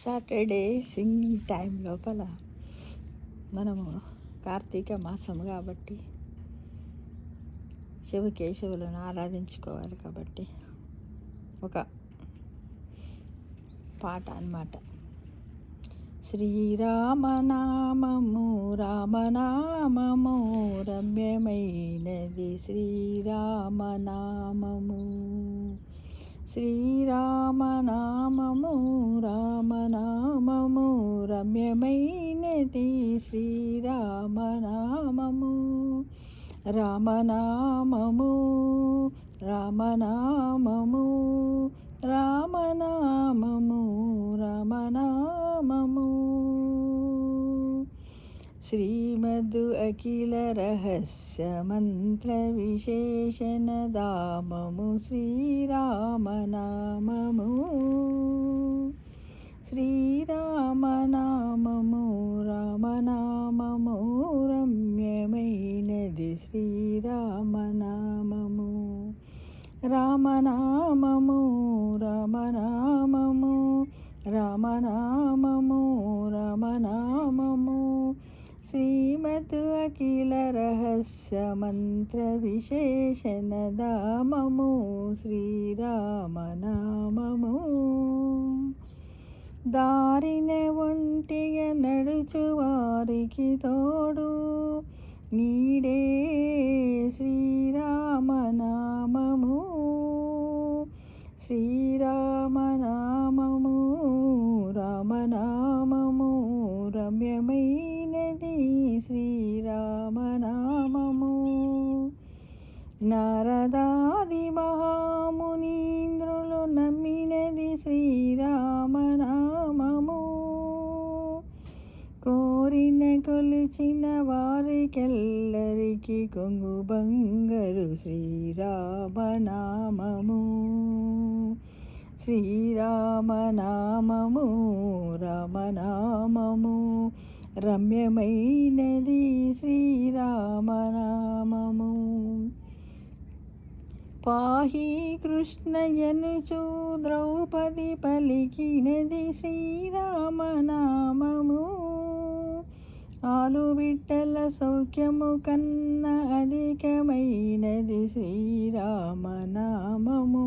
Saturday singing time లోపల మనము కార్తీక మాసం కాబట్టి శివకేశవులను ఆరాధించుకోవాలి కాబట్టి ఒక పాట అన్నమాట. శ్రీరామనామము రామనామము రమ్యమైనది శ్రీరామనామము. శ్రీరామనామము రామనామము రమ్యమైనది శ్రీరామనామము. రామనామము రామనామము రామనామము రామనామము. శ్రీమద్ అఖిల రహస్య మంత్ర విశేషణ దామము శ్రీరామనామము. శ్రీరామనామము రామనామము రమ్యమైనది శ్రీరామనామము. రామనామము రామనామము రామనామము రామనామము. శ్రీమద్ అఖిల రహస్య మంత్ర విశేషణ దామము శ్రీరామనామము. దారిన ఒంటిగా నడుచు వారికి తోడు నీడే శ్రీరామనామము. శ్రీరామనామము రామనామము రమ్యమైనది శ్రీరామనామము. నారదాది మహామునీంద్రులు నమ్మినది శ్రీరామనామము. కోరిన కొలిచిన వారికెల్లరికి కొంగు బంగరు శ్రీరామనామము. శ్రీరామనామము రామనామము రమ్యమైనది శ్రీరామనామము. పాహి కృష్ణయనుచు ద్రౌపది పలికినది శ్రీరామనామము. ఆలుబిడ్డల సౌఖ్యము కన్నా అధికమైనది శ్రీరామనామము.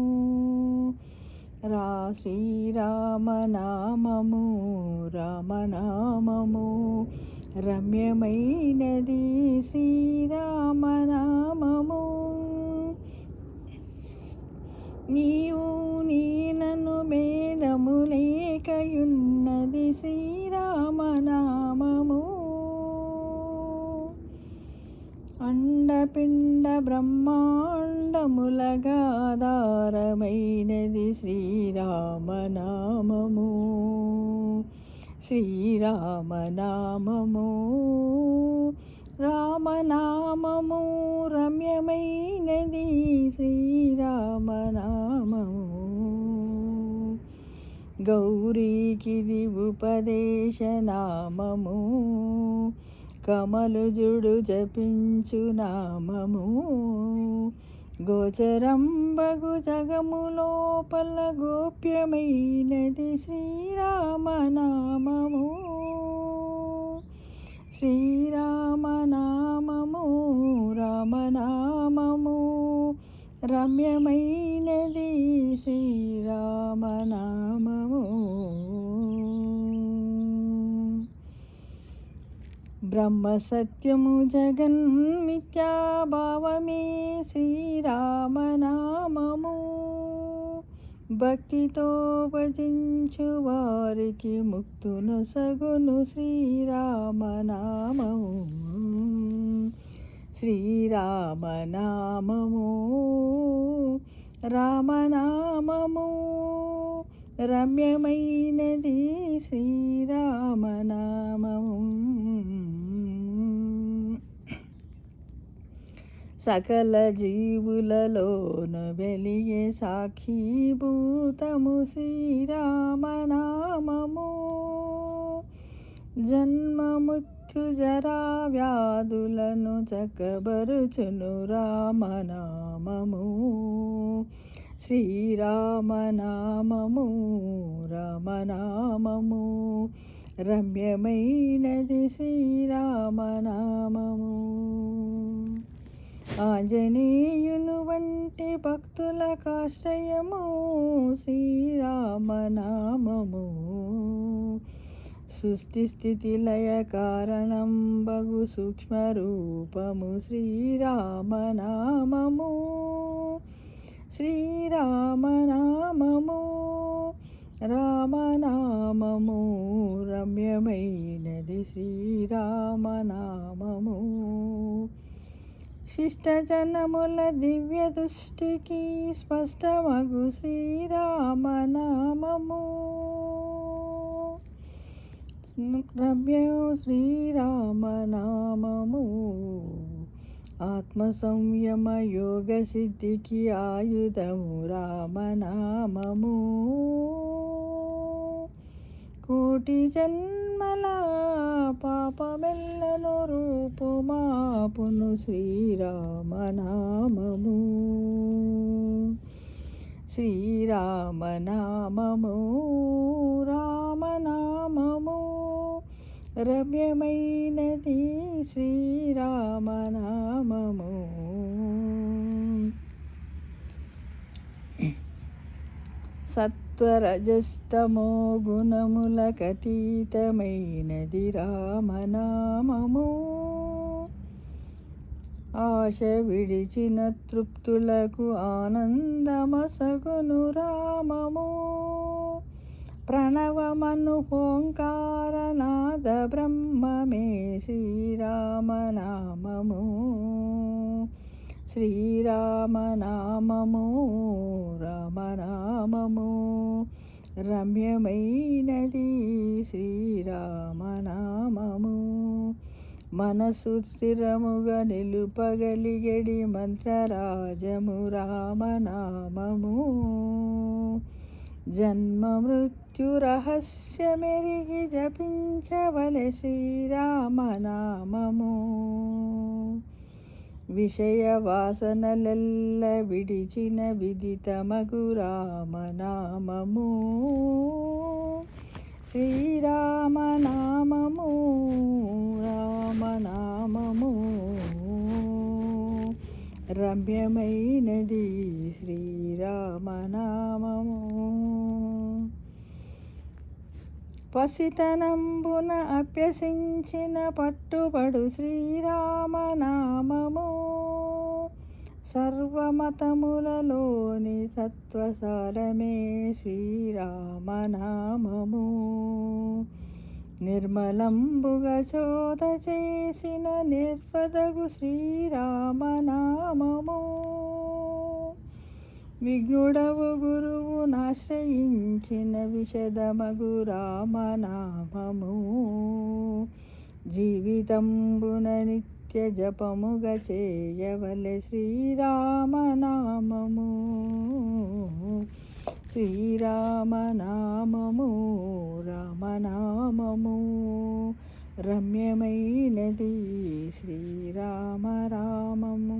శ్రీరామనామము రామనామము రమ్యమైనది శ్రీరామనామము. నీవు నేనను భేదములేకయున్నది శ్రీరామనామము. అండపిండ బ్రహ్మాండములగాధారమైనది శ్రీరామనామము. శ్రీరామనామము రామనామము రమ్యమైనది శ్రీరామనామము. గౌరీకిది ఉపదేశనామము. కమలుజుడు జపించు నామము. గోచరంబగు జగము లోపల గోప్యమైనది శ్రీరామనామము. శ్రీరామనామము రామనామము రమ్యమైనది శ్రీరామనామము. బ్రహ్మ సత్యము జగన్మిథ్యాభావమే శ్రీరామనామము. భక్తితో భజించు వారికి ముక్తునొసగును శ్రీరామనామము. శ్రీరామనామము రామనామము రమ్యమైనది శ్రీరామనామము. సకల జీవులలోను వెలిగే సాక్షిభూతము శ్రీరామనామము. జన్మ మృత్యు జరా వ్యాధులను చక్కబరుచును రామనామము. శ్రీరామనామము రామనామము రమ్యమైనది శ్రీరామనామము. ఆంజనేయును వంటి భక్తులకాశ్రయము శ్రీరామనామము. సృష్టి స్థితి లయ కారణం బగు సూక్ష్మ రూపము శ్రీరామనామము. శ్రీరామనామము రామనామము రమ్యమైనది శ్రీరామనామము. శిష్టజనముల దివ్య దృష్టికి స్పష్టమగు శ్రీరామనామము. రమ్య శ్రీరామనామము ఆత్మ సంయమ యోగ సిద్ధికి ఆయుధము రామనామము. కోటి జన్మల పాపమెల్లను రూపుమాపును శ్రీరామనామము. శ్రీరామనామము రామనామము రమ్యమైనది శ్రీరామనామము. సత్వరజస్తమో గుణములకతీతమైనది రామనామము. ఆశ విడిచిన తృప్తులకు ఆనందమసగును రామము. ప్రణవమను ఓంకారనాద బ్రహ్మమే శ్రీరామనామము. శ్రీరామనామము రామనామము రమ్యమైనది శ్రీరామనామము. మనసు స్థిరముగా నిలుపగలిగడి మంత్రరాజము రామనామము. జన్మ మృత్యు రహస్యమెరిగి జపించవలె శ్రీరామనామము. విషయ వాసనలెల్ల విడిచిన విదితమగు రామనామము. శ్రీరామనామము రామనామము రమ్యమైనది శ్రీరామనామము. పసితనంబున అభ్యసించిన పట్టుబడు శ్రీరామనామము. సర్వమతములలోని సత్వసారమే శ్రీరామనామము. నిర్మలంబుగా చోద చేసిన నిర్వదగు శ్రీరామనామము. విఘ్నుడవు గురువునాశ్రయించిన విశదమగు రామనామము. జీవితంబున నిత్య జపముగా చేయవలె శ్రీరామనామము. శ్రీరామనామము రామనామము రమ్యమైనది శ్రీరామనామము.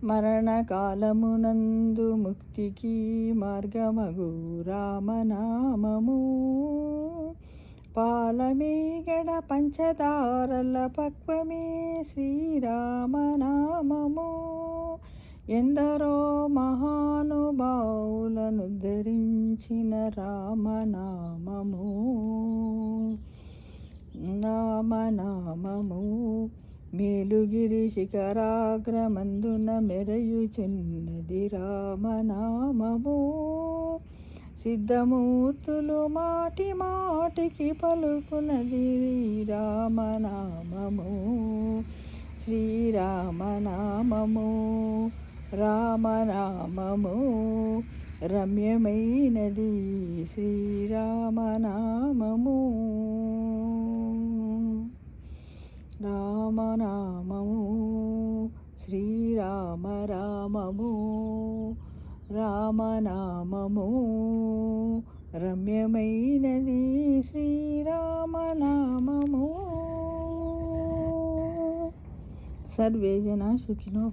మరణకాలమునందు ముక్తికి మార్గమగు రామనామము. పాలమేగడ పంచదారల పక్వమే శ్రీరామనామము. ఎందరో మహానుభావులను ధరించిన రామనామము. నామనామము మేలుగిరి శిఖరాగ్రమందున మెరయుచున్నది రామనామము. సిద్ధమూర్తులు మాటి మాటికి పలుకున్నది రామనామము. శ్రీరామనామము రామనామము రమ్యమైనది శ్రీరామనామము. రామనామము శ్రీరామ రామము రామనామము రమ్యమైనది శ్రీరామనామము. సర్వే జనా సుఖినో